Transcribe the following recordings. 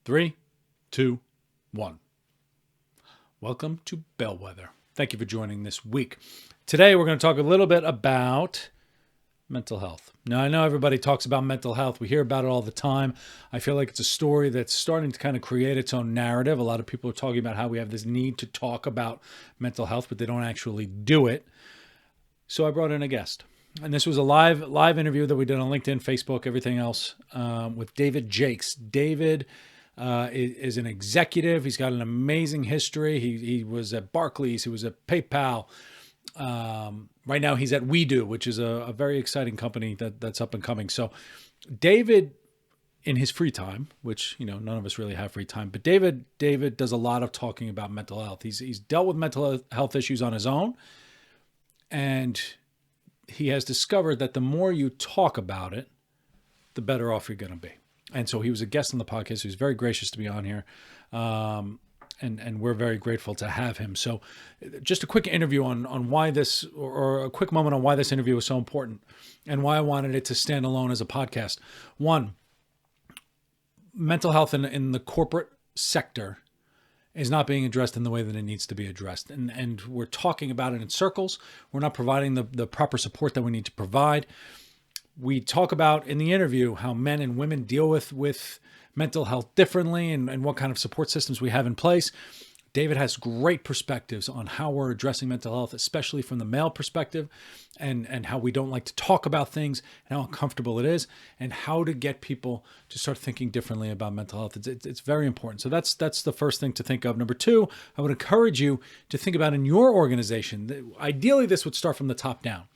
3, 2, 1. Welcome to Bellwether. Thank you for joining this week. Today we're going to talk a little bit about mental health. Now, I know everybody talks about mental health. We hear about it all the time. I feel like it's a story that's starting to kind of create its own narrative. A lot of people are talking about how we have this need to talk about mental health, but they don't actually do it. So I brought in a guest. And this was a live interview that we did on LinkedIn, Facebook, everything else, with David Jaques. David is an executive. He's got an amazing history. He was at Barclays. He was at PayPal. Right now he's at WeDo, which is a very exciting company that's up and coming. So David, in his free time, which, none of us really have free time, but David does a lot of talking about mental health. He's dealt with mental health issues on his own. And he has discovered that the more you talk about it, the better off you're going to be. And so he was a guest on the podcast. He was very gracious to be on here. And we're very grateful to have him. So just a quick interview on why this, or a quick moment on why this interview was so important and why I wanted it to stand alone as a podcast. One, mental health in the corporate sector is not being addressed in the way that it needs to be addressed. And we're talking about it in circles. We're not providing the proper support that we need to provide. We talk about in the interview how men and women deal with mental health differently and what kind of support systems we have in place. David has great perspectives on how we're addressing mental health, especially from the male perspective, and how we don't like to talk about things and how uncomfortable it is, and how to get people to start thinking differently about mental health. It's very important. So that's the first thing to think of. Number two, I would encourage you to think about in your organization. Ideally, this would start from the top down.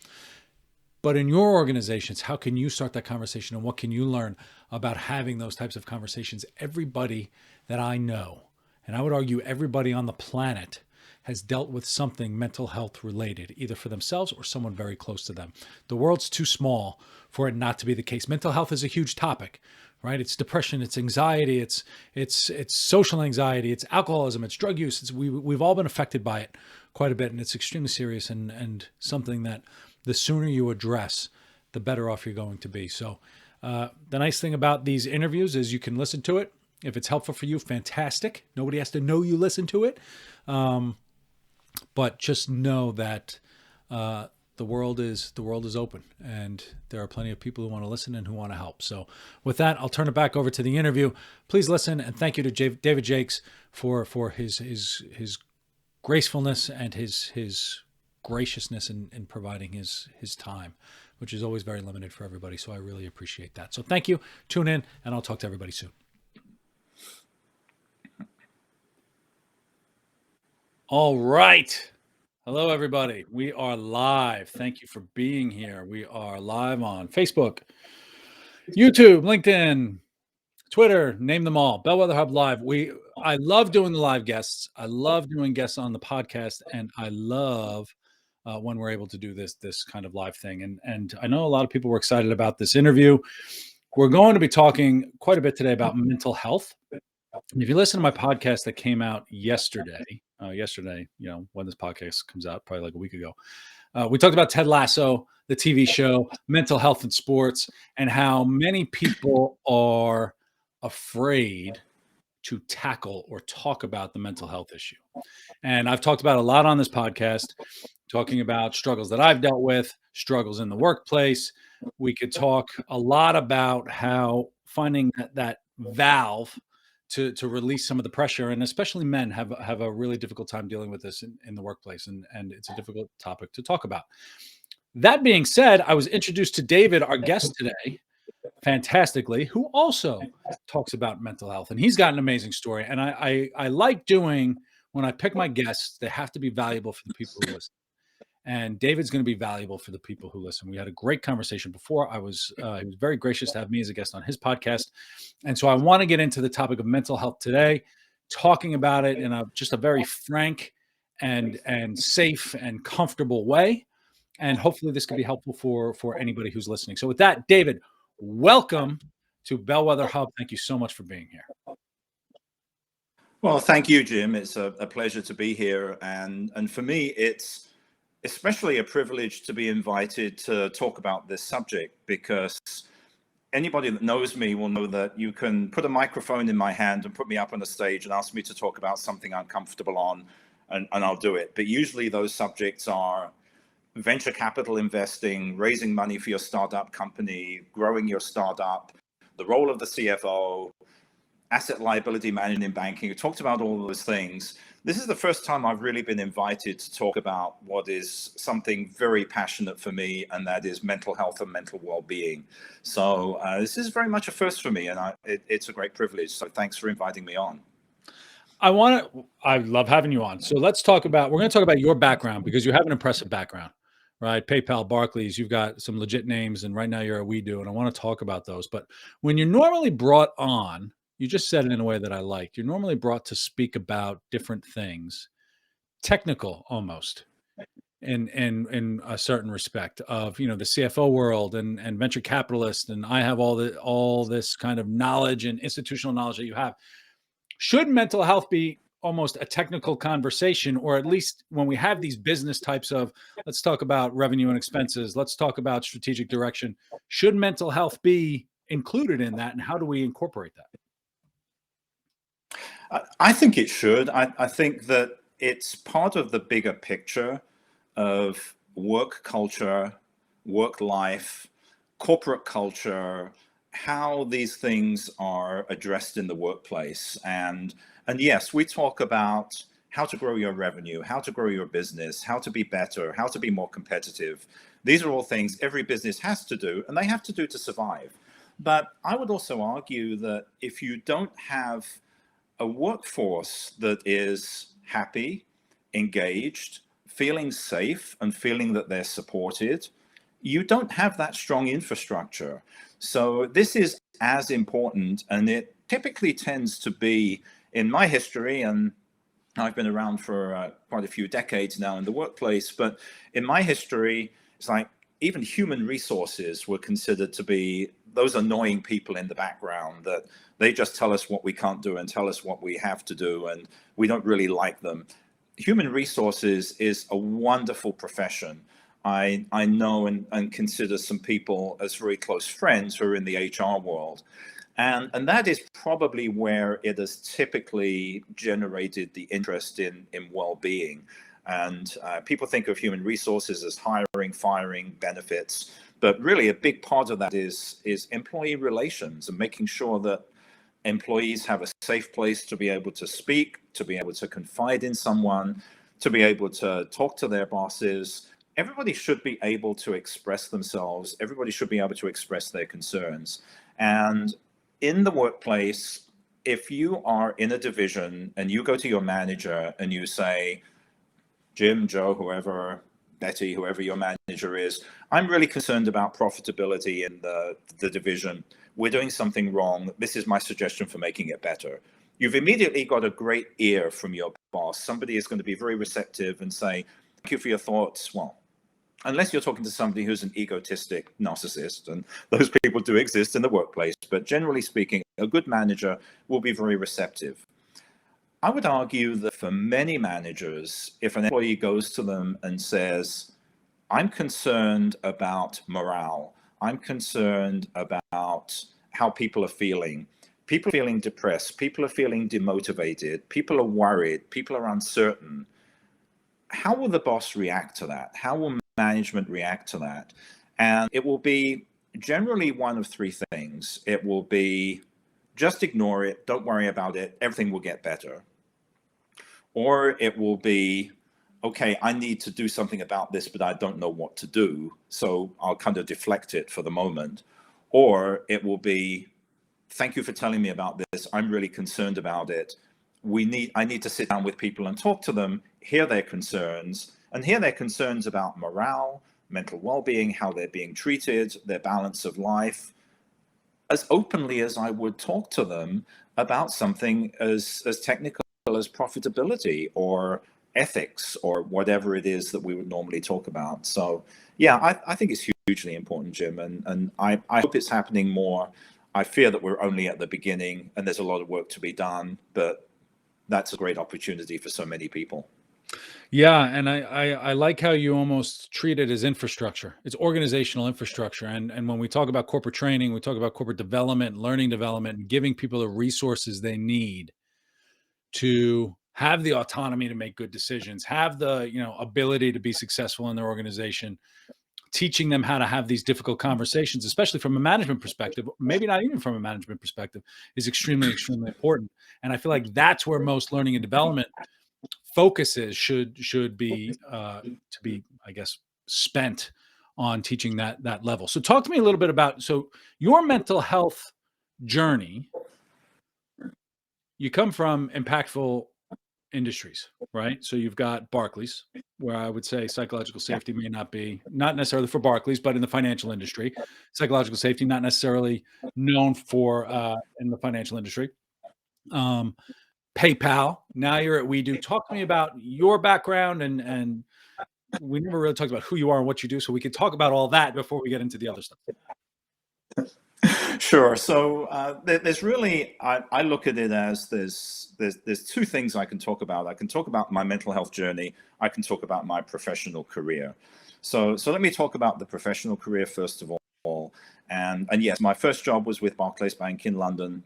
But in your organizations, how can you start that conversation, and what can you learn about having those types of conversations? Everybody that I know, and I would argue everybody on the planet, has dealt with something mental health related, either for themselves or someone very close to them. The world's too small for it not to be the case. Mental health is a huge topic, right? It's depression, it's anxiety, it's social anxiety, it's alcoholism, it's drug use. We've all been affected by it quite a bit, and it's extremely serious and something that the sooner you address, the better off you're going to be. So the nice thing about these interviews is you can listen to it. If it's helpful for you, fantastic. Nobody has to know you listen to it. But just know that the world is open, and there are plenty of people who want to listen and who want to help. So with that, I'll turn it back over to the interview. Please listen, and thank you to David Jaques for his gracefulness and his graciousness in providing his time, which is always very limited for everybody. So I really appreciate that. So thank you. Tune in, and I'll talk to everybody soon. All right. Hello, everybody. We are live. Thank you for being here. We are live on Facebook, YouTube, LinkedIn, Twitter, name them all. Bellwether Hub Live. I love doing the live guests. I love doing guests on the podcast, and I love when we're able to do this kind of live thing. And I know a lot of people were excited about this interview. We're going to be talking quite a bit today about mental health. And if you listen to my podcast that came out yesterday, when this podcast comes out, probably like a week ago, we talked about Ted Lasso, the TV show, mental health in sports, and how many people are afraid to tackle or talk about the mental health issue. And I've talked about a lot on this podcast, talking about struggles that I've dealt with, struggles in the workplace. We could talk a lot about how finding that valve to release some of the pressure, and especially men have a really difficult time dealing with this in the workplace, and it's a difficult topic to talk about. That being said, I was introduced to David, our guest today, fantastically, who also talks about mental health, and he's got an amazing story. And I like doing, when I pick my guests, they have to be valuable for the people who listen. And David's going to be valuable for the people who listen. We had a great conversation before. He was very gracious to have me as a guest on his podcast. And so I want to get into the topic of mental health today, talking about it in just a very frank and safe and comfortable way. And hopefully this can be helpful for anybody who's listening. So with that, David, welcome to Bellwether Hub. Thank you so much for being here. Well, thank you, Jim. It's a pleasure to be here. And for me, it's especially a privilege to be invited to talk about this subject, because anybody that knows me will know that you can put a microphone in my hand and put me up on a stage and ask me to talk about something I'm comfortable on, and I'll do it. But usually those subjects are venture capital investing, raising money for your startup company, growing your startup, the role of the CFO, asset liability management in banking. You talked about all those things. This is the first time I've really been invited to talk about what is something very passionate for me, and that is mental health and mental well-being. So this is very much a first for me, and it's a great privilege. So thanks for inviting me on. I love having you on. So we're going to talk about your background, because you have an impressive background, right? PayPal, Barclays, you've got some legit names, and right now you're at WeDo, and I want to talk about those. But when you're normally brought on, you just said it in a way that I liked. You're normally brought to speak about different things, technical almost, in a certain respect of, the CFO world and venture capitalist, and I have all this kind of knowledge and institutional knowledge that you have. Should mental health be almost a technical conversation, or at least when we have these business types of, let's talk about revenue and expenses, let's talk about strategic direction, should mental health be included in that, and how do we incorporate that? I think it should. I think that it's part of the bigger picture of work culture, work life, corporate culture, how these things are addressed in the workplace. And yes, we talk about how to grow your revenue, how to grow your business, how to be better, how to be more competitive. These are all things every business has to do, and they have to do to survive. But I would also argue that if you don't have a workforce that is happy, engaged, feeling safe, and feeling that they're supported, you don't have that strong infrastructure. So this is as important, and it typically tends to be, in my history, and I've been around for quite a few decades now in the workplace, but in my history, it's like even human resources were considered to be those annoying people in the background that they just tell us what we can't do and tell us what we have to do, and we don't really like them. Human resources is a wonderful profession. I know and consider some people as very close friends who are in the HR world. And that is probably where it has typically generated the interest in well-being. And people think of human resources as hiring, firing, benefits, but really a big part of that is employee relations and making sure that employees have a safe place to be able to speak, to be able to confide in someone, to be able to talk to their bosses. Everybody should be able to express themselves. Everybody should be able to express their concerns. And in the workplace, if you are in a division and you go to your manager and you say, Jim, Joe, whoever, Betty, whoever your manager is, I'm really concerned about profitability in the division. We're doing something wrong. This is my suggestion for making it better. You've immediately got a great ear from your boss. Somebody is going to be very receptive and say, thank you for your thoughts. Well, unless you're talking to somebody who's an egotistic narcissist, and those people do exist in the workplace, but generally speaking, a good manager will be very receptive. I would argue that for many managers, if an employee goes to them and says, I'm concerned about morale, I'm concerned about how people are feeling depressed, people are feeling demotivated, people are worried, people are uncertain, how will the boss react to that? How will management react to that? And it will be generally one of three things. It will be just ignore it, don't worry about it, everything will get better. Or it will be, okay, I need to do something about this, but I don't know what to do, so I'll kind of deflect it for the moment. Or it will be, thank you for telling me about this, I'm really concerned about it. I need to sit down with people and talk to them, hear their concerns, and hear their concerns about morale, mental well-being, how they're being treated, their balance of life, as openly as I would talk to them about something as technical as profitability or ethics or whatever it is that we would normally talk about. So yeah, I think it's hugely important, Jim, and I hope it's happening more. I fear that we're only at the beginning and there's a lot of work to be done, but that's a great opportunity for so many people. Yeah, and I like how you almost treat it as infrastructure. It's organizational infrastructure, and when we talk about corporate training, we talk about corporate development, learning development, and giving people the resources they need to have the autonomy to make good decisions, have the ability to be successful in their organization. Teaching them how to have these difficult conversations, especially from a management perspective, maybe not even from a management perspective, is extremely, extremely important. And I feel like that's where most learning and development focuses should be to be, I guess, spent on teaching that level. So talk to me a little bit about your mental health journey. You come from impactful industries, right? So you've got Barclays, where I would say psychological Yeah. safety may not be, not necessarily for Barclays, but in the financial industry, psychological safety not necessarily known for in the financial industry. Um, PayPal. Now you're at We Do. Talk to me about your background, and we never really talked about who you are and what you do, so we could talk about all that before we get into the other stuff. Sure. So there's really, I look at it as there's two things I can talk about. I can talk about my mental health journey. I can talk about my professional career. So let me talk about the professional career first of all. And yes, my first job was with Barclays Bank in London.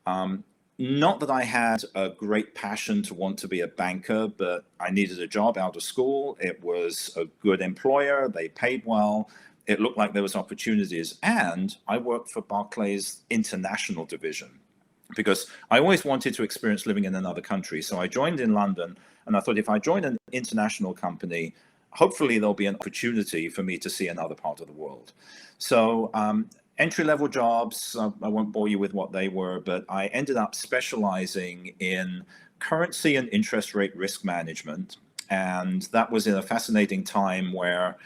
Um, Not that I had a great passion to want to be a banker, but I needed a job out of school. It was a good employer. They paid well. It looked like there was opportunities. And I worked for Barclays International Division because I always wanted to experience living in another country. So I joined in London, and I thought if I join an international company, hopefully there'll be an opportunity for me to see another part of the world. So entry-level jobs, I won't bore you with what they were, but I ended up specializing in currency and interest rate risk management. And that was in a fascinating time where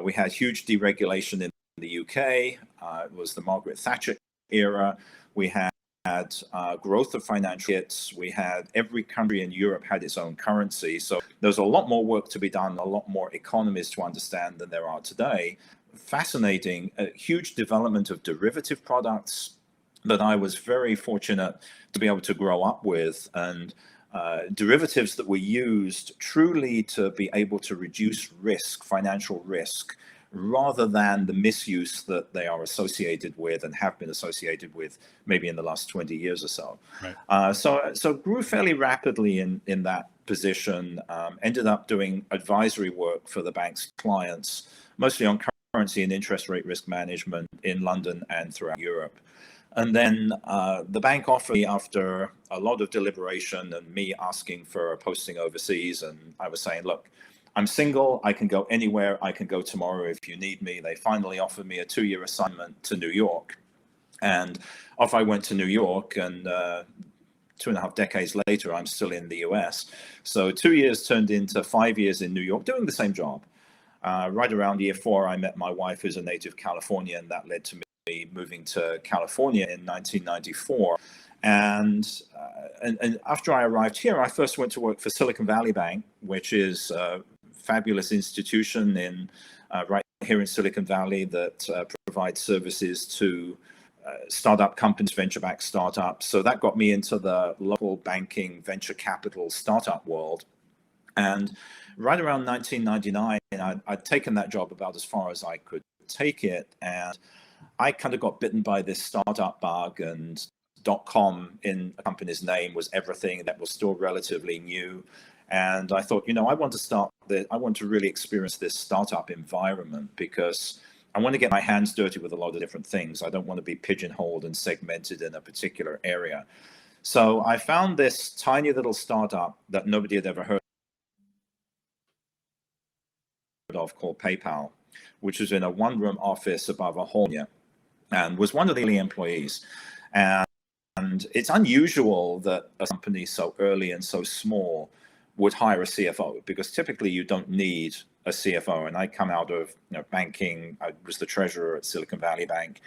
we had huge deregulation in the UK. It was the Margaret Thatcher era. We had growth of financial markets. We had every country in Europe had its own currency. So there's a lot more work to be done, a lot more economies to understand than there are today. Fascinating, a huge development of derivative products that I was very fortunate to be able to grow up with, and derivatives that were used truly to be able to reduce risk, financial risk, rather than the misuse that they are associated with and have been associated with maybe in the last 20 years or so. Right. So grew fairly rapidly in that position, ended up doing advisory work for the bank's clients, mostly on currency and interest rate risk management in London and throughout Europe. And then the bank offered me, after a lot of deliberation and me asking for a posting overseas, and I was saying, look, I'm single, I can go anywhere, I can go tomorrow if you need me. They finally offered me a 2-year assignment to New York. And off I went to New York, and 2.5 decades later, I'm still in the US. So 2 years turned into 5 years in New York, doing the same job. Right around year 4, I met my wife, who's a native Californian. That led to me moving to California in 1994. And after I arrived here, I first went to work for Silicon Valley Bank, which is a fabulous institution right here in Silicon Valley that provides services to startup companies, venture-backed startups. So that got me into the local banking, venture capital startup world. And right around 1999, I'd taken that job about as far as I could take it. And I kind of got bitten by this startup bug, and .com in a company's name was everything. That was still relatively new. And I thought, I want to really experience this startup environment, because I want to get my hands dirty with a lot of different things. I don't want to be pigeonholed and segmented in a particular area. So I found this tiny little startup that nobody had ever heard of, called PayPal, which was in a one-room office above a hall, and was one of the early employees. And it's unusual that a company so early and so small would hire a CFO, because typically you don't need a CFO. And I come out of banking. I was the treasurer at Silicon Valley Bank.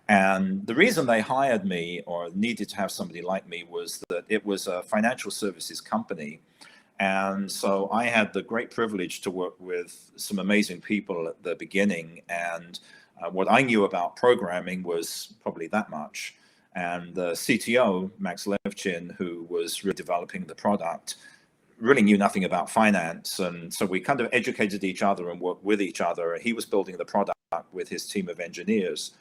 And the reason they hired me, or needed to have somebody like me, was that it was a financial services company. And so I had the great privilege to work with some amazing people at the beginning. And what I knew about programming was probably that much. And the CTO, Max Levchin, who was really developing the product, really knew nothing about finance. And so we kind of educated each other and worked with each other. He was building the product with his team of engineers,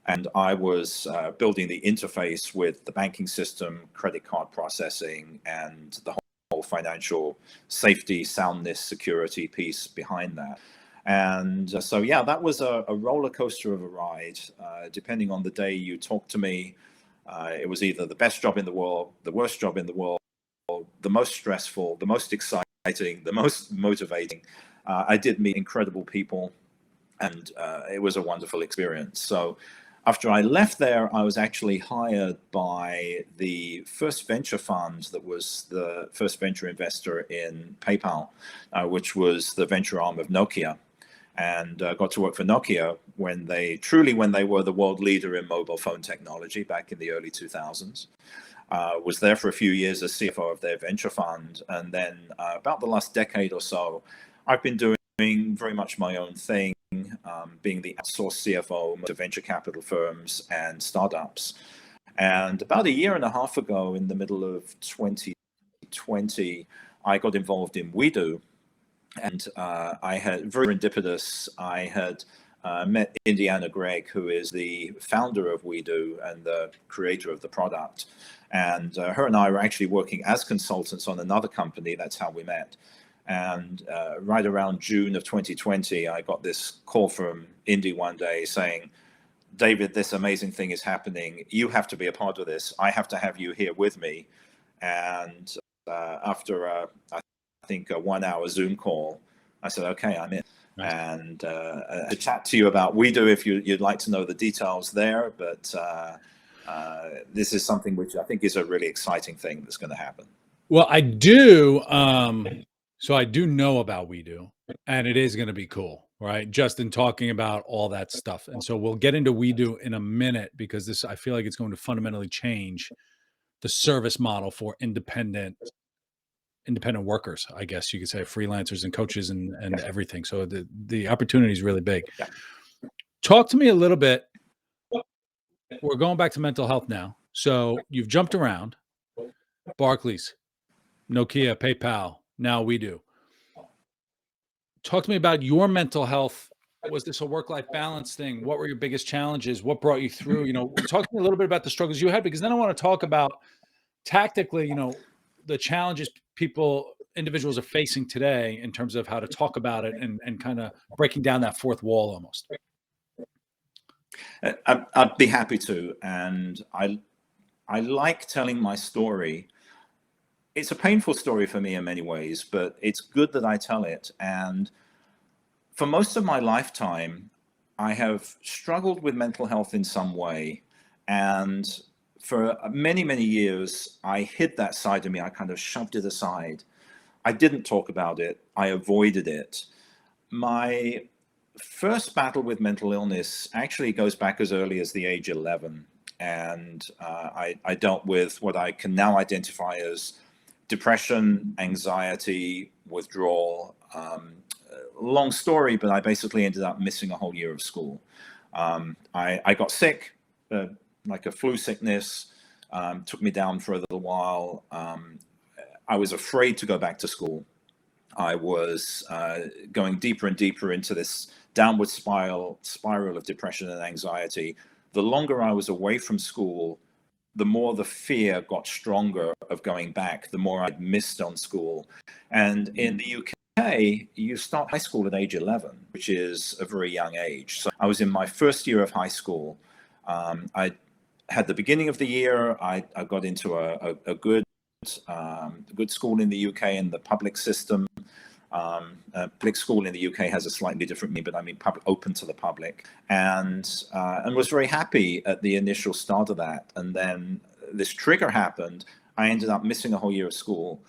and I was building the interface with the banking system, credit card processing, and the whole financial safety, soundness, security piece behind that. And so, yeah, that was a roller coaster of a ride. Depending on the day you talk to me, it was either the best job in the world, the worst job in the world, the most stressful, the most exciting, the most motivating. I did meet incredible people, and it was a wonderful experience. So after I left there, I was actually hired by the first venture fund that was the first venture investor in PayPal, which was the venture arm of Nokia. And got to work for Nokia when they were the world leader in mobile phone technology back in the early 2000s. Was there for a few years as CFO of their venture fund. And then about the last decade or so, I've been doing very much my own thing, being the outsourced CFO to venture capital firms and startups. And about a year and a half ago, in the middle of 2020, I got involved in WeDo. And I had, very serendipitous, I had met Indiana Gregg, who is the founder of WeDo and the creator of the product. And her and I were actually working as consultants on another company. That's how we met. And right around June of 2020, I got this call from Indy one day saying, David, this amazing thing is happening. You have to be a part of this. I have to have you here with me. And after I think a 1 hour Zoom call, I said, okay, I'm in. Nice. And to chat to you about WeDo if you'd like to know the details there. But this is something which I think is a really exciting thing that's going to happen. Well, I do. So I do know about WeDo, and it is going to be cool, right? Just in talking about all that stuff. And so we'll get into WeDo in a minute, because this, I feel like it's going to fundamentally change the service model for independent workers, I guess you could say, freelancers and coaches and everything. So the opportunity is really big. Yeah. Talk to me a little bit. We're going back to mental health now. So you've jumped around. Barclays, Nokia, PayPal, now WeDo. Talk to me about your mental health. Was this a work-life balance thing? What were your biggest challenges? What brought you through? Talk to me a little bit about the struggles you had, because then I want to talk about tactically, the challenges individuals are facing today in terms of how to talk about it and kind of breaking down that fourth wall almost. I'd be happy to. And I like telling my story. It's a painful story for me in many ways, but it's good that I tell it. And for most of my lifetime, I have struggled with mental health in some way. And for many, many years, I hid that side of me. I kind of shoved it aside. I didn't talk about it. I avoided it. My first battle with mental illness actually goes back as early as the age 11. And I dealt with what I can now identify as depression, anxiety, withdrawal. Long story, but I basically ended up missing a whole year of school. I got sick, like a flu sickness, took me down for a little while. I was afraid to go back to school. I was going deeper and deeper into this downward spiral of depression and anxiety. The longer I was away from school, the more the fear got stronger of going back, the more I'd missed on school. And in the UK, you start high school at age 11, which is a very young age. So I was in my first year of high school. I had the beginning of the year, I got into a good school in the UK in the public system. Public school in the UK has a slightly different meaning, but I mean public, open to the public, and was very happy at the initial start of that. And then this trigger happened. I ended up missing a whole year of school.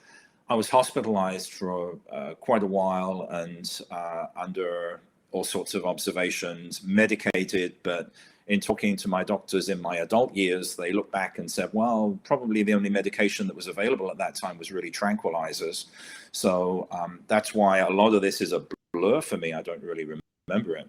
I was hospitalized for quite a while and under all sorts of observations, medicated, but in talking to my doctors in my adult years, they looked back and said, well, probably the only medication that was available at that time was really tranquilizers. So that's why a lot of this is a blur for me. I don't really remember it.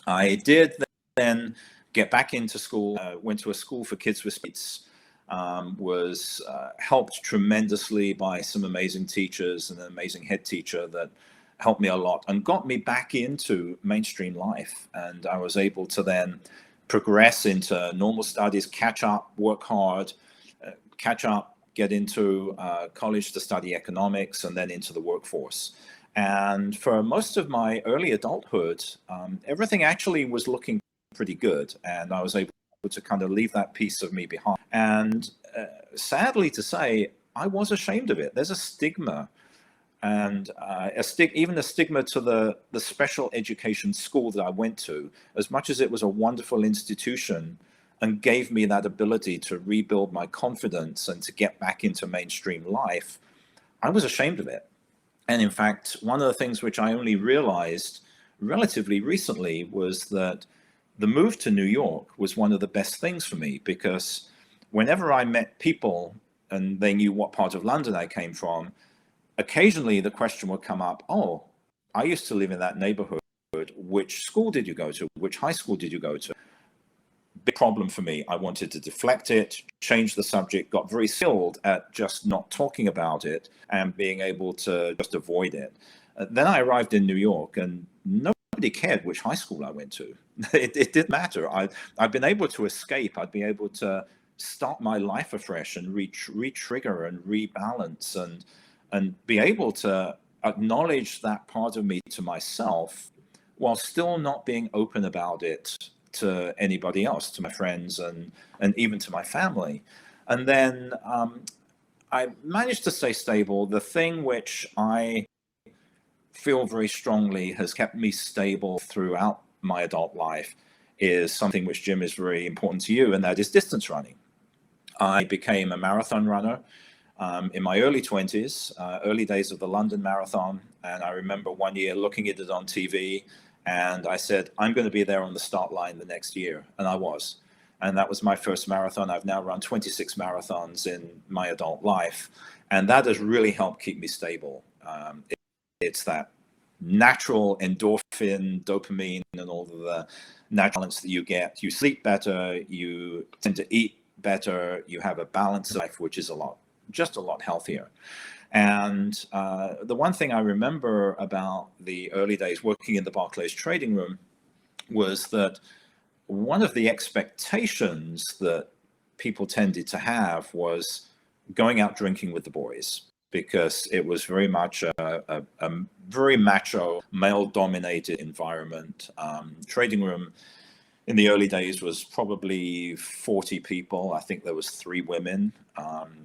I did then get back into school, went to a school for kids with speech. was helped tremendously by some amazing teachers and an amazing head teacher that helped me a lot and got me back into mainstream life. And I was able to then progress into normal studies, catch up, work hard, catch up, get into college to study economics, and then into the workforce. And for most of my early adulthood, everything actually was looking pretty good. And I was able to kind of leave that piece of me behind. And sadly to say, I was ashamed of it. There's a stigma, and even a stigma to the special education school that I went to. As much as it was a wonderful institution and gave me that ability to rebuild my confidence and to get back into mainstream life, I was ashamed of it. And in fact, one of the things which I only realized relatively recently was that the move to New York was one of the best things for me, because whenever I met people and they knew what part of London I came from, occasionally the question would come up, oh, I used to live in that neighborhood. Which school did you go to? Which high school did you go to? Big problem for me. I wanted to deflect it, change the subject, got very skilled at just not talking about it and being able to just avoid it. Then I arrived in New York and nobody cared which high school I went to. It didn't matter. I've been able to escape. I'd be able to start my life afresh and re-trigger and rebalance and be able to acknowledge that part of me to myself while still not being open about it to anybody else, to my friends and even to my family. And then I managed to stay stable. The thing which I feel very strongly has kept me stable throughout my adult life is something which, Jim, is very important to you, and that is distance running. I became a marathon runner in my early 20s, early days of the London Marathon. And I remember one year looking at it on TV, and I said, I'm going to be there on the start line the next year. And I was. And that was my first marathon. I've now run 26 marathons in my adult life. And that has really helped keep me stable. It's that natural endorphin, dopamine, and all of the natural balance that you get. You sleep better, you tend to eat better, you have a balanced life, which is just a lot healthier. And the one thing I remember about the early days working in the Barclays trading room was that one of the expectations that people tended to have was going out drinking with the boys, because it was very much a very macho, male-dominated environment. Trading room in the early days was probably 40 people. I think there was 3 women.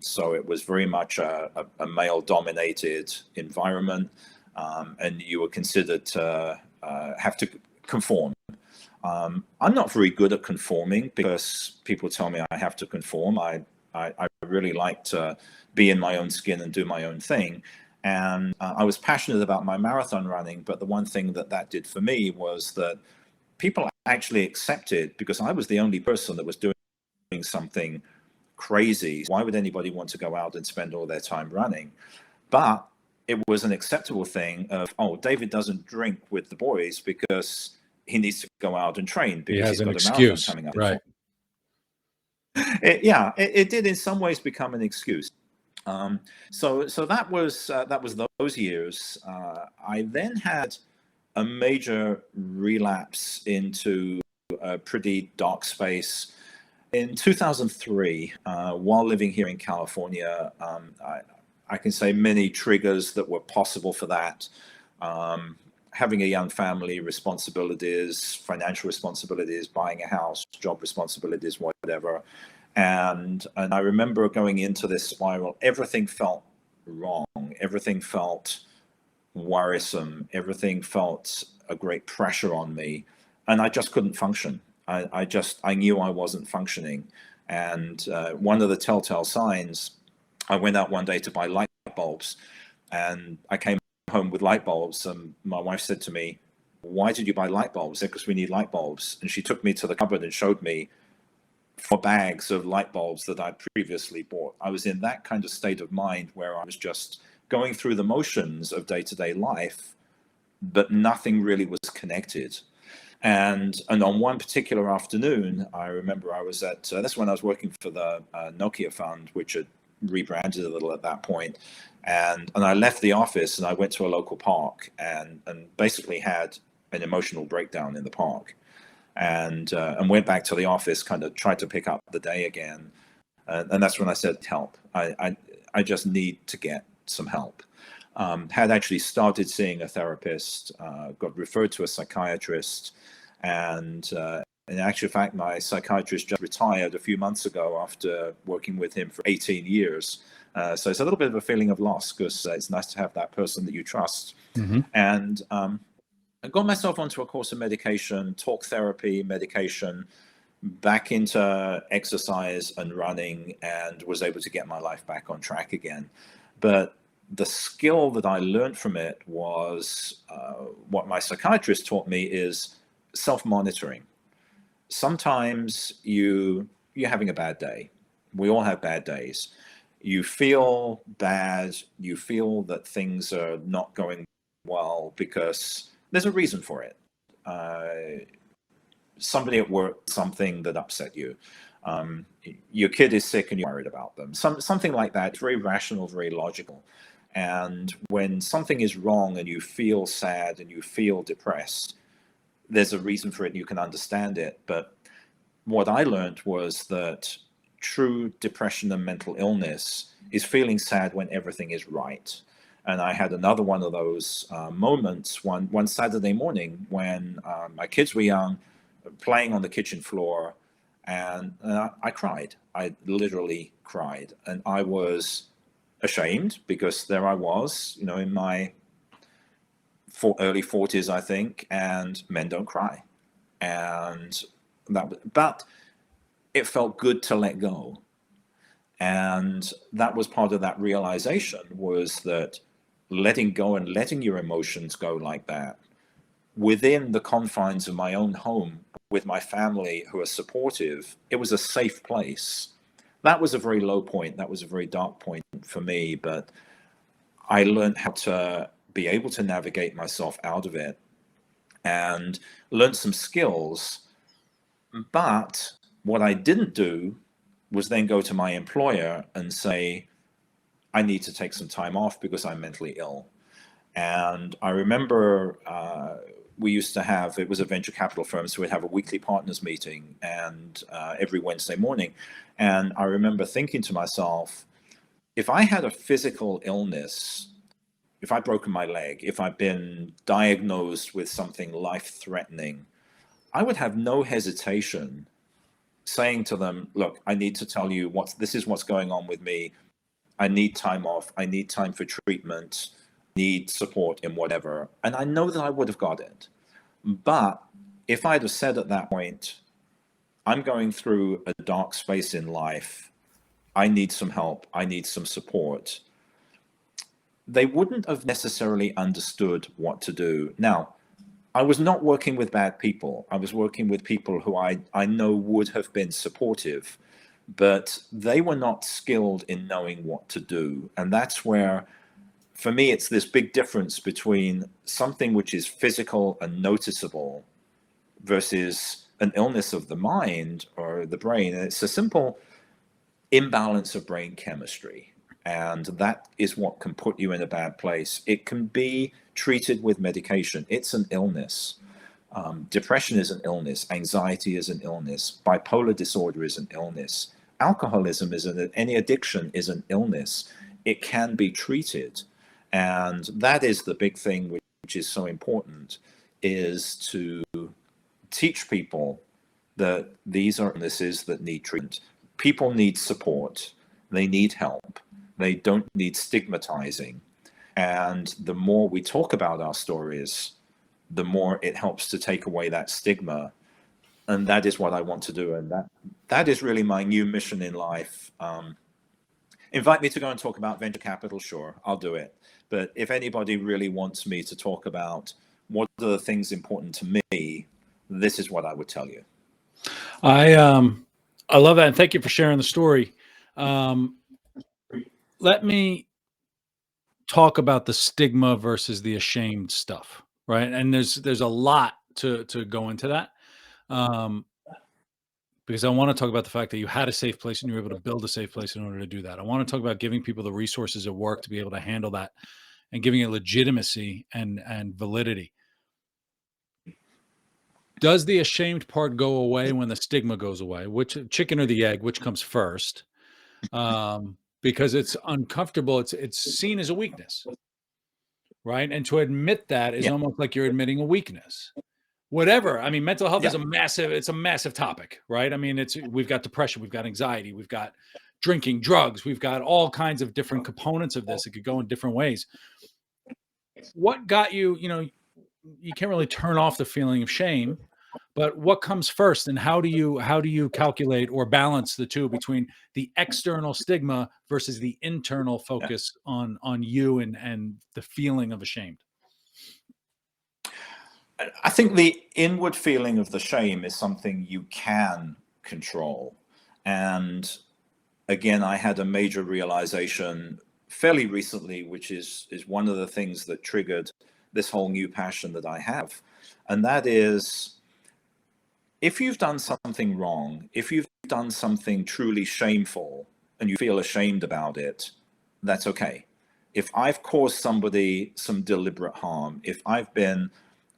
So it was very much a male-dominated environment, and you were considered to have to conform. I'm not very good at conforming, because people tell me I have to conform. I really like to be in my own skin and do my own thing. And I was passionate about my marathon running, but the one thing that did for me was that people actually accepted, because I was the only person that was doing something crazy. Why would anybody want to go out and spend all their time running? But it was an acceptable thing of, oh, David doesn't drink with the boys because he needs to go out and train because he's got a marathon coming up. Right. It did in some ways become an excuse. So that was those years. I then had a major relapse into a pretty dark space in 2003. While living here in California, I can say many triggers that were possible for that. Having a young family, responsibilities, financial responsibilities, buying a house, job responsibilities, whatever. And I remember going into this spiral, everything felt wrong. Everything felt worrisome. Everything felt a great pressure on me. And I just couldn't function. I knew I wasn't functioning. And one of the telltale signs, I went out one day to buy light bulbs, and I came home with light bulbs, and my wife said to me, "Why did you buy light bulbs?" I said, "Because we need light bulbs." And she took me to the cupboard and showed me 4 bags of light bulbs that I'd previously bought. I was in that kind of state of mind where I was just going through the motions of day-to-day life, but nothing really was connected. And on one particular afternoon, I remember I was at that's when I was working for the Nokia Fund, which had rebranded a little at that point, and I left the office and I went to a local park and basically had an emotional breakdown in the park, and went back to the office, kind of tried to pick up the day again, and that's when I said help. I just need to get some help. Had actually started seeing a therapist, got referred to a psychiatrist, and in actual fact, my psychiatrist just retired a few months ago after working with him for 18 years. So it's a little bit of a feeling of loss, because it's nice to have that person that you trust. Mm-hmm. And I got myself onto a course of medication, talk therapy, medication, back into exercise and running, and was able to get my life back on track again. But the skill that I learned from it was what my psychiatrist taught me is self-monitoring. Sometimes you're having a bad day. We all have bad days. You feel bad. You feel that things are not going well because there's a reason for it. Somebody at work, something that upset you. Your kid is sick and you're worried about them. Something like that. Very rational, very logical. And when something is wrong and you feel sad and you feel depressed, there's a reason for it. You can understand it. But what I learned was that true depression and mental illness is feeling sad when everything is right. And I had another one of those moments one Saturday morning when my kids were young, playing on the kitchen floor, and I cried. I literally cried, and I was ashamed because there I was, in my early 40s, I think, and men don't cry, and but it felt good to let go, and that was part of that realization, was that letting go and letting your emotions go like that within the confines of my own home with my family who are supportive, it was a safe place. That was a very low point. That was a very dark point for me, but I learned how to be able to navigate myself out of it and learn some skills. But what I didn't do was then go to my employer and say, I need to take some time off because I'm mentally ill. And I remember we used to have, it was a venture capital firm, so we'd have a weekly partners meeting and every Wednesday morning. And I remember thinking to myself, if I had a physical illness, if I'd broken my leg, if I'd been diagnosed with something life-threatening, I would have no hesitation saying to them, look, I need to tell you this is what's going on with me. I need time off. I need time for treatment. Need support in whatever. And I know that I would have got it. But if I'd have said at that point, I'm going through a dark space in life, I need some help, I need some support, they wouldn't have necessarily understood what to do. Now, I was not working with bad people. I was working with people who I know would have been supportive, but they were not skilled in knowing what to do. And that's where, for me, it's this big difference between something which is physical and noticeable versus an illness of the mind or the brain. And it's a simple imbalance of brain chemistry. And that is what can put you in a bad place. It can be treated with medication. It's an illness. Depression is an illness. Anxiety is an illness. Bipolar disorder is an illness. Alcoholism any addiction is an illness. It can be treated. And that is the big thing which is so important, is to teach people that these are illnesses that need treatment. People need support. They need help. They don't need stigmatizing. And the more we talk about our stories, the more it helps to take away that stigma. And that is what I want to do. And that is really my new mission in life. Invite me to go and talk about venture capital, sure, I'll do it. But if anybody really wants me to talk about what are the things important to me, this is what I would tell you. I love that, and thank you for sharing the story. Let me talk about the stigma versus the ashamed stuff, right? And there's a lot to go into that. Um, because I want to talk about the fact that you had a safe place and you were able to build a safe place in order to do that. I want to talk about giving people the resources at work to be able to handle that and giving it legitimacy and validity. Does the ashamed part go away when the stigma goes away? Which chicken or the egg, which comes first? Because it's uncomfortable. It's seen as a weakness, right? And to admit that is Yeah. almost like you're admitting a weakness. Whatever. I mean, mental health Yeah. is it's a massive topic, right? I mean, we've got depression, we've got anxiety, we've got drinking, drugs, we've got all kinds of different components of this. It could go in different ways. What got you, you can't really turn off the feeling of shame, but what comes first and how do you calculate or balance the two between the external stigma versus the internal Yeah. focus on you and the feeling of ashamed? I think the inward feeling of the shame is something you can control. And again, I had a major realization fairly recently, which is one of the things that triggered this whole new passion that I have. And that is, if you've done something wrong, if you've done something truly shameful and you feel ashamed about it, that's okay. If I've caused somebody some deliberate harm, if I've been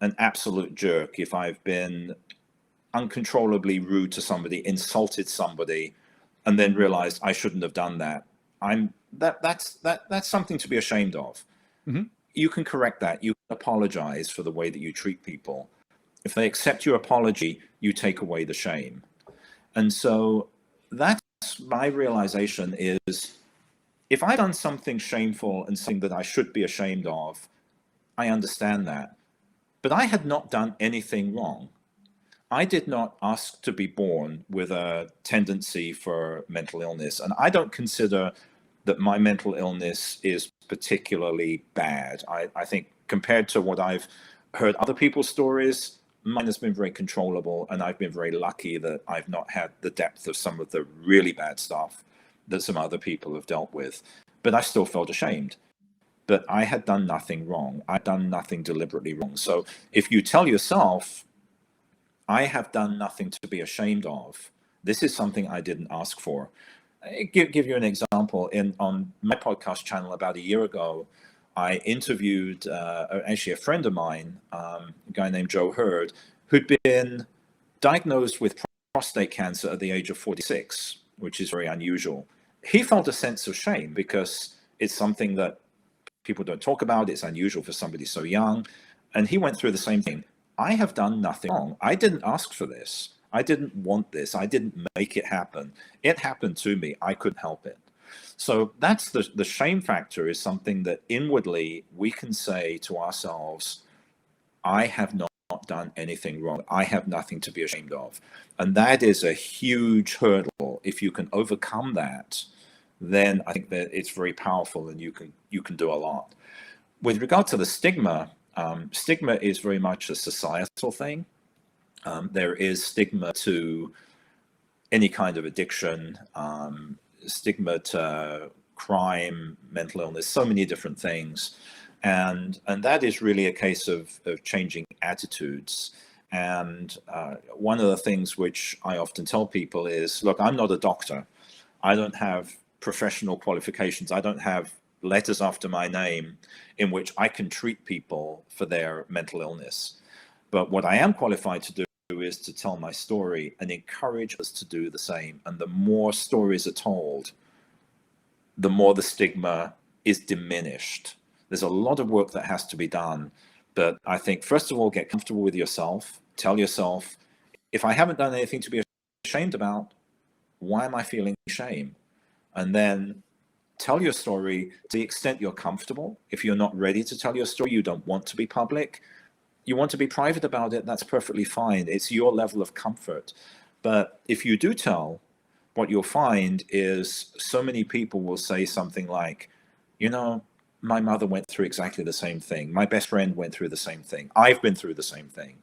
an absolute jerk, if I've been uncontrollably rude to somebody, insulted somebody, and then realized I shouldn't have done that, that's something to be ashamed of. Mm-hmm. You can correct that. You can apologize for the way that you treat people. If they accept your apology, you take away the shame. And so that's my realization is, if I've done something shameful and something that I should be ashamed of, I understand that. But I had not done anything wrong. I did not ask to be born with a tendency for mental illness. And I don't consider that my mental illness is particularly bad. I think compared to what I've heard other people's stories, mine has been very controllable, and I've been very lucky that I've not had the depth of some of the really bad stuff that some other people have dealt with. But I still felt ashamed. But I had done nothing wrong. I'd done nothing deliberately wrong. So if you tell yourself, I have done nothing to be ashamed of, this is something I didn't ask for. Give you an example. On my podcast channel about a year ago, I interviewed actually a friend of mine, a guy named Joe Hurd, who'd been diagnosed with prostate cancer at the age of 46, which is very unusual. He felt a sense of shame because it's something that people don't talk about. It's unusual for somebody so young. And he went through the same thing. I have done nothing wrong. I didn't ask for this. I didn't want this. I didn't make it happen. It happened to me. I couldn't help it. So that's the shame factor, is something that inwardly we can say to ourselves, I have not done anything wrong. I have nothing to be ashamed of. And that is a huge hurdle. If you can overcome that, then I think that it's very powerful and you can do a lot. With regard to the stigma, stigma is very much a societal thing. There is stigma to any kind of addiction, stigma to crime, mental illness, so many different things. And that is really a case of changing attitudes. And one of the things which I often tell people is, look, I'm not a doctor. I don't have professional qualifications. I don't have letters after my name in which I can treat people for their mental illness. But what I am qualified to do is to tell my story and encourage us to do the same. And the more stories are told, the more the stigma is diminished. There's a lot of work that has to be done. But I think, first of all, get comfortable with yourself. Tell yourself, if I haven't done anything to be ashamed about, why am I feeling shame? And then tell your story to the extent you're comfortable. If you're not ready to tell your story, you don't want to be public, you want to be private about it, that's perfectly fine. It's your level of comfort. But if you do tell, what you'll find is so many people will say something like, my mother went through exactly the same thing. My best friend went through the same thing. I've been through the same thing.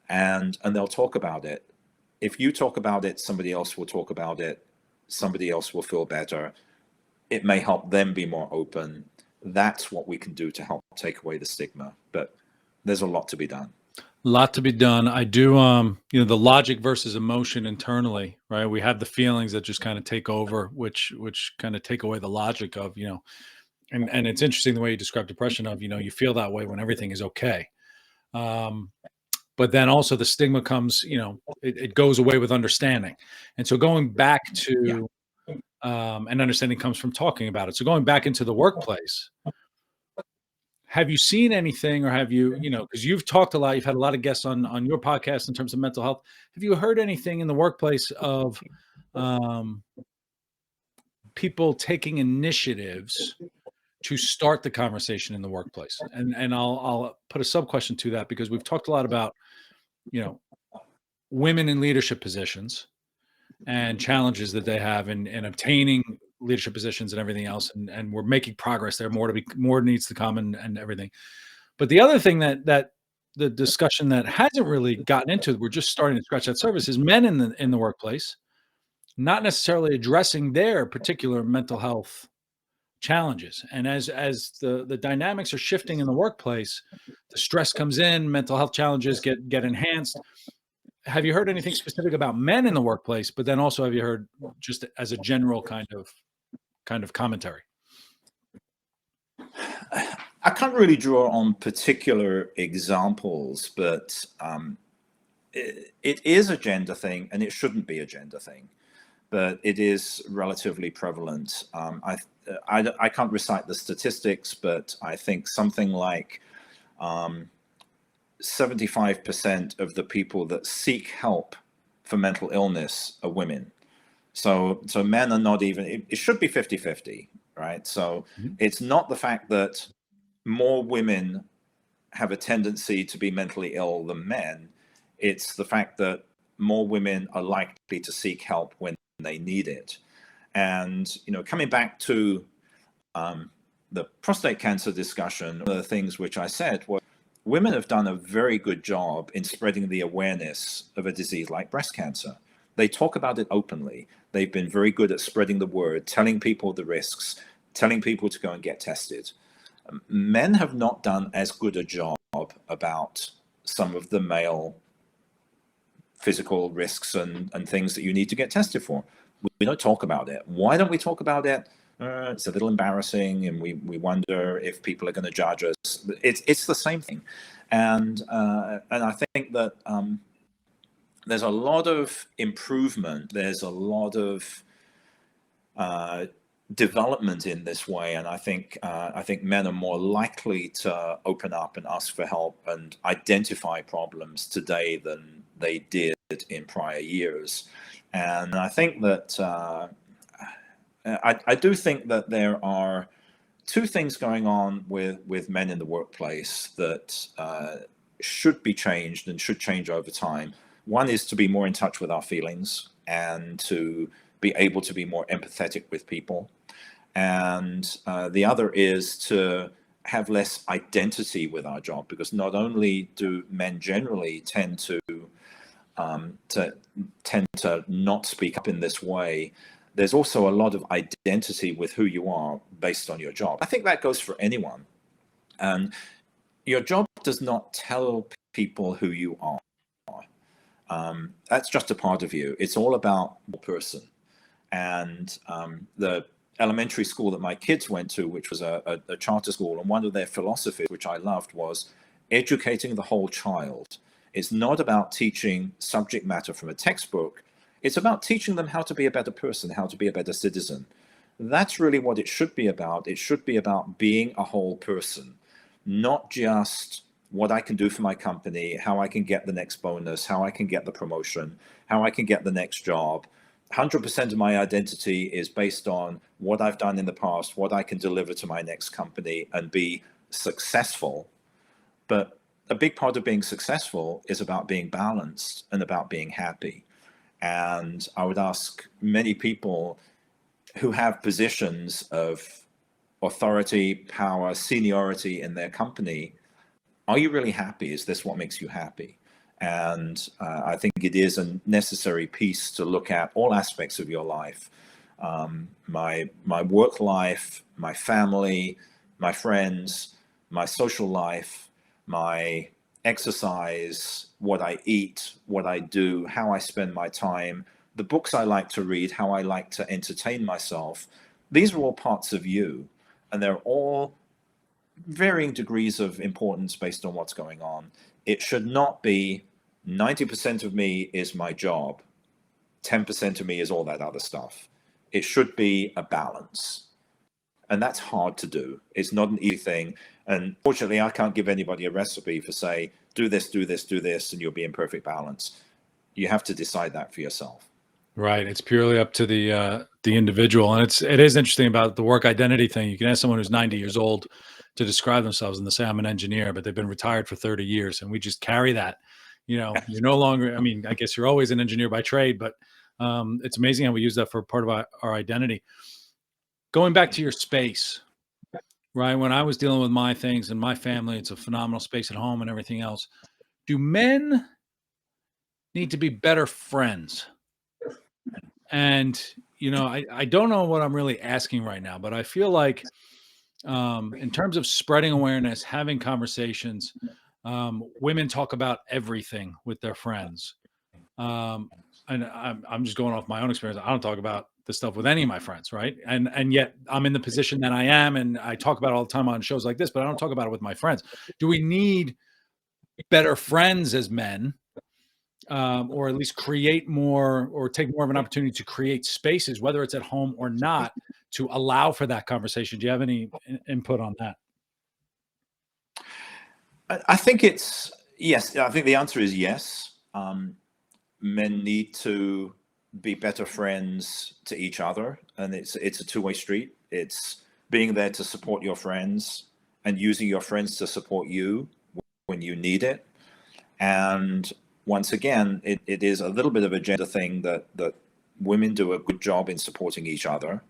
And they'll talk about it. If you talk about it, somebody else will talk about it. Somebody else will feel better. It may help them be more open. That's what we can do to help take away the stigma. But there's a lot to be done. lot to be done. I do, the logic versus emotion internally, right? We have the feelings that just kind of take over, which kind of take away the logic of, and it's interesting the way you describe depression of, you feel that way when everything is okay. Um, but then also the stigma comes, it goes away with understanding. And so going back Yeah. to, and understanding comes from talking about it. So going back into the workplace, have you seen anything, or have you, because you've talked a lot, you've had a lot of guests on your podcast in terms of mental health. Have you heard anything in the workplace of um, people taking initiatives to start the conversation in the workplace? And I'll put a sub question to that, because we've talked a lot about, you know, women in leadership positions and challenges that they have in obtaining leadership positions and everything else. And we're making progress there. More needs to come, and everything. But the other thing that the discussion that hasn't really gotten into, we're just starting to scratch that surface, is men in the workplace not necessarily addressing their particular mental health challenges. And as the dynamics are shifting in the workplace, the stress comes in, mental health challenges get enhanced. Have you heard anything specific about men in the workplace? But then also, have you heard, just as a general kind of commentary? I can't really draw on particular examples, but it is a gender thing, and it shouldn't be a gender thing, but it is relatively prevalent. I can't recite the statistics, but I think something like 75% of the people that seek help for mental illness are women. So men are not even, it should be 50-50, right? So Mhm. it's not the fact that more women have a tendency to be mentally ill than men. It's the fact that more women are likely to seek help when they need it. And, coming back to the prostate cancer discussion, one of the things which I said was women have done a very good job in spreading the awareness of a disease like breast cancer. They talk about it openly. They've been very good at spreading the word, telling people the risks, telling people to go and get tested. Men have not done as good a job about some of the male physical risks and things that you need to get tested for. We don't talk about it. Why don't we talk about it? It's a little embarrassing, and we wonder if people are going to judge us. It's the same thing, and I think that there's a lot of improvement. There's a lot of development in this way, and I think men are more likely to open up and ask for help and identify problems today than they did in prior years. And I think that I do think that there are two things going on with men in the workplace that should be changed and should change over time. One is to be more in touch with our feelings and to be able to be more empathetic with people. And the other is to have less identity with our job, because not only do men generally tend to not speak up in this way, there's also a lot of identity with who you are based on your job. I think that goes for anyone. And your job does not tell people who you are. That's just a part of you. It's all about the person. And the elementary school that my kids went to, which was a charter school, and one of their philosophies, which I loved, was educating the whole child. It's not about teaching subject matter from a textbook. It's about teaching them how to be a better person, how to be a better citizen. That's really what it should be about. It should be about being a whole person, not just what I can do for my company, how I can get the next bonus, how I can get the promotion, how I can get the next job. 100% of my identity is based on what I've done in the past, what I can deliver to my next company and be successful. But a big part of being successful is about being balanced and about being happy. And I would ask many people who have positions of authority, power, seniority in their company, are you really happy? Is this what makes you happy? And I think it is a necessary piece to look at all aspects of your life. My work life, my family, my friends, my social life, my exercise, what I eat, what I do, how I spend my time, the books I like to read, how I like to entertain myself. These are all parts of you, and they're all varying degrees of importance based on what's going on. It should not be 90% of me is my job, 10% of me is all that other stuff. It should be a balance. And that's hard to do. It's not an easy thing. And fortunately, I can't give anybody a recipe for say, do this, do this, do this, and you'll be in perfect balance. You have to decide that for yourself. Right. It's purely up to the individual. And it is interesting about the work identity thing. You can ask someone who's 90 years old to describe themselves and they say, I'm an engineer, but they've been retired for 30 years. And we just carry that. You know, you're no longer, I mean, I guess you're always an engineer by trade, but it's amazing how we use that for part of our identity. Going back to your space, right? When I was dealing with my things and my family, it's a phenomenal space at home and everything else. Do men need to be better friends? And, you know, I don't know what I'm really asking right now, but I feel like in terms of spreading awareness, having conversations, women talk about everything with their friends. Um, and I'm just going off my own experience. I don't talk about this stuff with any of my friends, right? And yet I'm in the position that I am, and I talk about it all the time on shows like this, but I don't talk about it with my friends. Do we need better friends as men? Or at least create more or take more of an opportunity to create spaces, whether it's at home or not, to allow for that conversation. Do you have any input on that? I think it's yes. I think the answer is yes. Men need to be better friends to each other, and it's a two-way street. It's being there to support your friends and using your friends to support you when you need it. And once again, it is a little bit of a gender thing that women do a good job in supporting each other.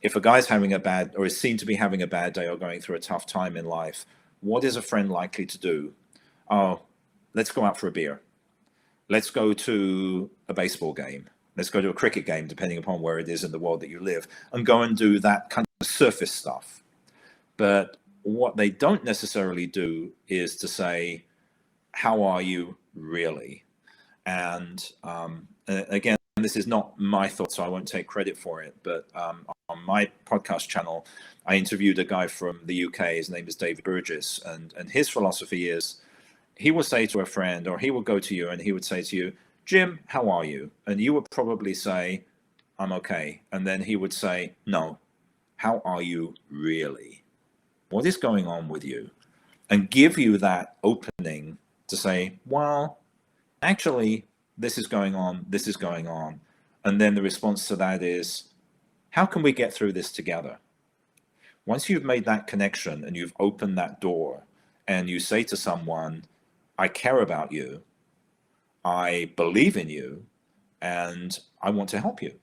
If a guy's having a bad or is seen to be having a bad day or going through a tough time in life, what is a friend likely to do? Oh, let's go out for a beer. Let's go to a baseball game. Let's go to a cricket game, depending upon where it is in the world that you live, and go and do that kind of surface stuff. But what they don't necessarily do is to say, how are you really? And again, this is not my thought, so I won't take credit for it. But on my podcast channel, I interviewed a guy from the UK. His name is David Burgess. And his philosophy is, he will say to a friend, or he will go to you and he would say to you, Jim, how are you? And you would probably say, I'm okay. And then he would say, no, how are you really? What is going on with you? And give you that opening to say, well, actually, this is going on, this is going on. And then the response to that is, how can we get through this together? Once you've made that connection and you've opened that door and you say to someone, I care about you, I believe in you, and I want to help you.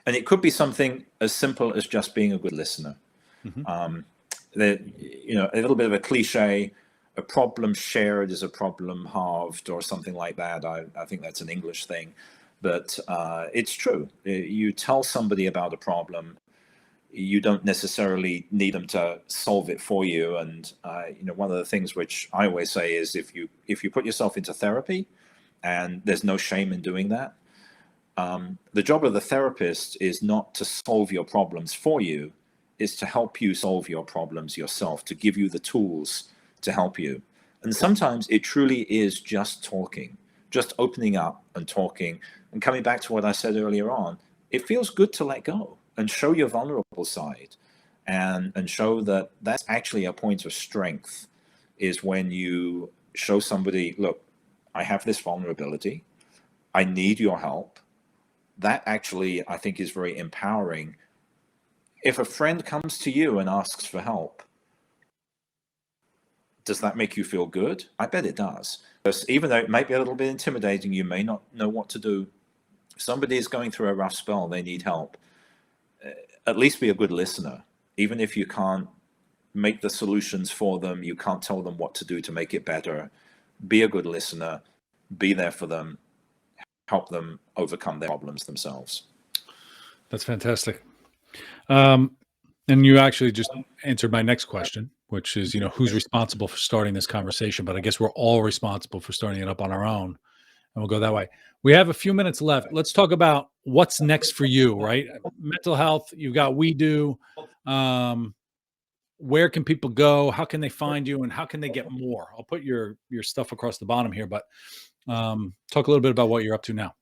And it could be something as simple as just being a good listener. Mm-hmm. A little bit of a cliche, a problem shared is a problem halved, or something like that. I think that's an English thing, but it's true. You tell somebody about a problem, you don't necessarily need them to solve it for you. And one of the things which I always say is, if you put yourself into therapy, and there's no shame in doing that, the job of the therapist is not to solve your problems for you, is to help you solve your problems yourself, to give you the tools to help you. And sometimes it truly is just talking, just opening up and talking. And coming back to what I said earlier on, it feels good to let go and show your vulnerable side, and show that that's actually a point of strength, is when you show somebody, look, I have this vulnerability, I need your help. That actually, I think, is very empowering. If a friend comes to you and asks for help, does that make you feel good? I bet it does. Because even though it might be a little bit intimidating, you may not know what to do. If somebody is going through a rough spell, they need help, at least be a good listener. Even if you can't make the solutions for them, you can't tell them what to do to make it better, be a good listener, be there for them, help them overcome their problems themselves. That's fantastic. And you actually just answered my next question. which is, who's responsible for starting this conversation. But I guess we're all responsible for starting it up on our own. And we'll go that way. We have a few minutes left. Let's talk about what's next for you, right? Mental health, you've got We Do. Where can people go? How can they find you? And how can they get more? I'll put your stuff across the bottom here, but talk a little bit about what you're up to now.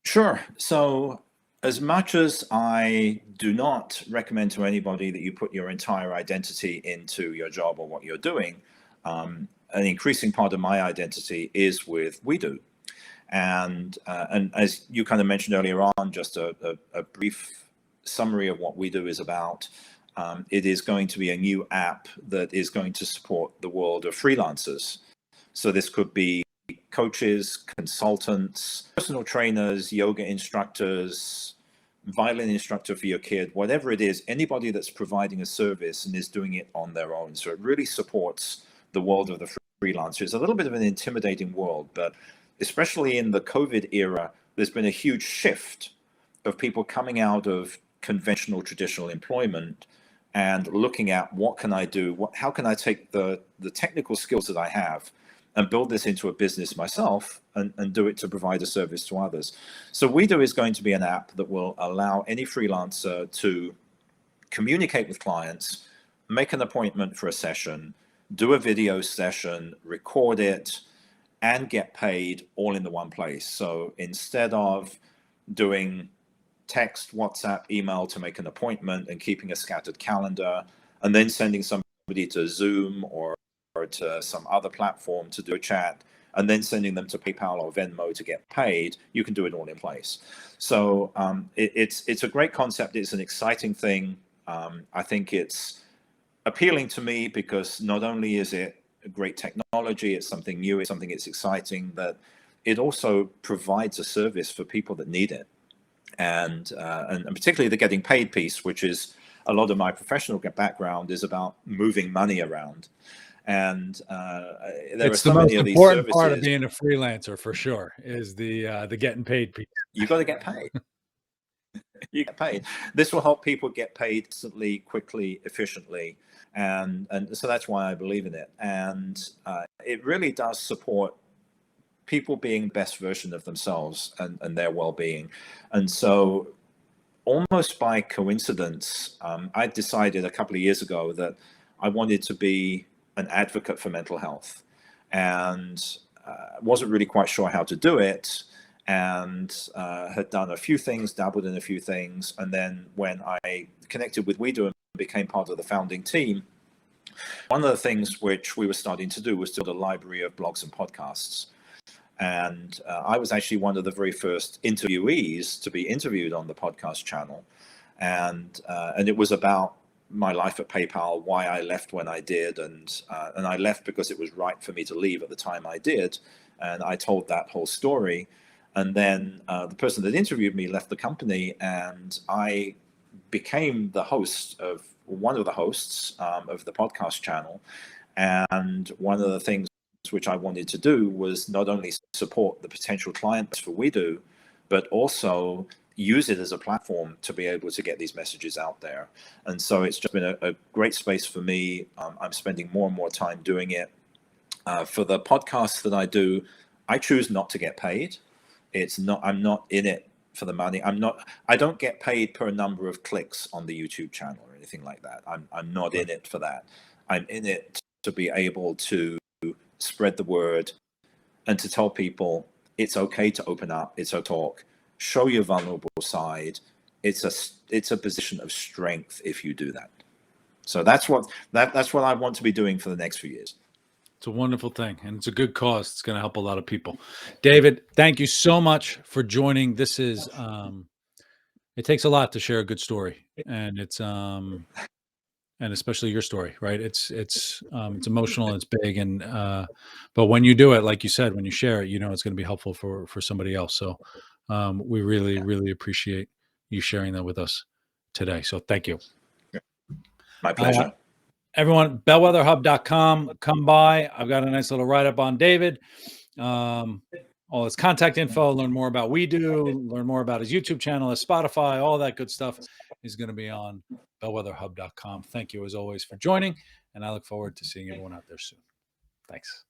Sure. So as much as I do not recommend to anybody that you put your entire identity into your job or what you're doing, an increasing part of my identity is with We Do. And as you kind of mentioned earlier on, just a brief summary of what We Do is about. It is going to be a new app that is going to support the world of freelancers. So this could be coaches, consultants, personal trainers, yoga instructors, violin instructor for your kid, whatever it is, anybody that's providing a service and is doing it on their own. So it really supports the world of the freelancer. It's a little bit of an intimidating world, but especially in the COVID era, there's been a huge shift of people coming out of conventional traditional employment and looking at what can I do, how can I take the technical skills that I have and build this into a business myself and do it to provide a service to others. So We Do is going to be an app that will allow any freelancer to communicate with clients, make an appointment for a session, do a video session, record it, and get paid all in the one place. So instead of doing text, WhatsApp, email to make an appointment and keeping a scattered calendar, and then sending somebody to Zoom or to some other platform to do a chat, and then sending them to PayPal or Venmo to get paid, you can do it all in place. So it's a great concept. It's an exciting thing. I think it's appealing to me because not only is it a great technology, it's something new, it's something that's exciting, but it also provides a service for people that need it. And particularly the getting paid piece, which is a lot of my professional background, is about moving money around. And there are so many of these services. It's the most important part of being a freelancer, for sure, is the getting paid piece. You got to get paid. You get paid. This will help people get paid instantly, quickly, efficiently, and so that's why I believe in it. And it really does support people being the best version of themselves and their well-being. And so almost by coincidence, I decided a couple of years ago that I wanted to be an advocate for mental health, and wasn't really quite sure how to do it, and had done a few things, dabbled in a few things. And then when I connected with We Do and became part of the founding team, one of the things which we were starting to do was to build a library of blogs and podcasts. And I was actually one of the very first interviewees to be interviewed on the podcast channel. And it was about my life at PayPal, why I left when I did. And I left because it was right for me to leave at the time I did. And I told that whole story. And then the person that interviewed me left the company, and I became the host of one of the hosts of the podcast channel. And one of the things which I wanted to do was not only support the potential clients for We Do, but also use it as a platform to be able to get these messages out there. And so it's just been a great space for me. I'm spending more and more time doing it. For the podcasts that I do, I choose not to get paid. I'm not in it for the money. I don't get paid per number of clicks on the YouTube channel or anything like that. I'm not in it for that. I'm in it to be able to spread the word and to tell people it's okay to open up, it's a talk, show your vulnerable side. It's a position of strength if you do that. So that's what I want to be doing for the next few years. It's a wonderful thing, and it's a good cause. It's going to help a lot of people. David, thank you so much for joining. This is it takes a lot to share a good story, and it's and especially your story, right? It's emotional, it's big, and but when you do it, like you said, when you share it, it's going to be helpful for somebody else. So we really appreciate you sharing that with us today. So thank you. My pleasure. Everyone, bellwetherhub.com, come by. I've got a nice little write-up on David. All his contact info, learn more about We Do, learn more about his YouTube channel, his Spotify, all that good stuff is going to be on bellwetherhub.com. Thank you as always for joining, and I look forward to seeing everyone out there soon. Thanks.